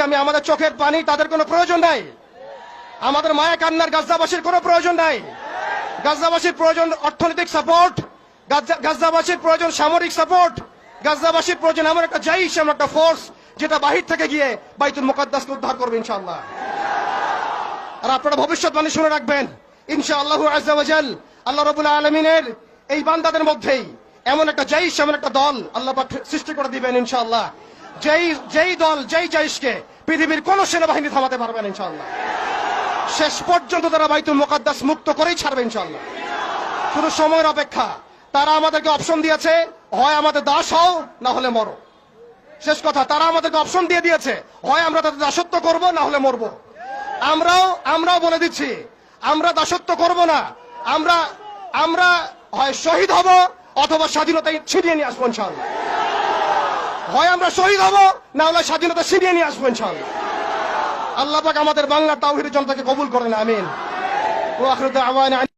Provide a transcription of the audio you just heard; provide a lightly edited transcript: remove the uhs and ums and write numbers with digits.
আমি আমাদের চোখের পানি তাদের কোনো প্রয়োজন নাই, আমাদের মায়া কান্নার গাজাবাসীর কোনো প্রয়োজন নাই। গাজাবাসীর প্রয়োজন অর্থনৈতিক সাপোর্ট, গাজাবাসীর প্রয়োজন সামরিক সাপোর্ট, গাজাবাসীর প্রয়োজন এমন একটা জাইশ, এমন একটা ফোর্স যেটা বাহির থেকে গিয়ে বাইতুল মুকাদ্দাসকে উদ্ধার করবে ইনশাআল্লাহ। আর আপনারা ভবিষ্যৎবাণী শুনে রাখবেন, ইনশাআল্লাহু আযজা ওয়া জাল আল্লাহ রাব্বুল আলামিনের এই বান্দাদের মধ্যেই এমন একটা জাইশ, এমন একটা দল আল্লাহ পাক সৃষ্টি করে দিবেন ইনশাআল্লাহ, যেই দল, যেই জাইশকে পৃথিবীর কোন সেনাবাহিনী থামাতে পারবে না ইনশাআল্লাহ। শেষ পর্যন্ত তারা বাইতুল মুকাদ্দাস মুক্ত করেই ছাড়বে ইনশাআল্লাহ। শুধু সময়ের অপেক্ষা। তারা আমাদেরকে অপশন দিয়েছে, হয় আমাদের দাস হও না হলে মরো। শেষ কথা, তারা আমাদেরকে অপশন দিয়ে দিয়েছে, হয় আমরা তাদের দাসত্ব করব না হলে মরবো। আমরাও বলে দিচ্ছি, আমরা দাসত্ব করব না, আমরা হয় শহীদ হব অথবা স্বাধীনতা ছিনিয়ে নিয়ে আসবো ইনশাআল্লাহ। হয় আমরা শহীদ হব না হলে স্বাধীনতা ছিনিয়ে নিয়ে আসবো ইনশাআল্লাহ। আল্লাহ পাক আমাদের বাংলার তাওহীদের জনতাকে কবুল করেন, আমিন। ওয়া আখিরু দাওয়ানা।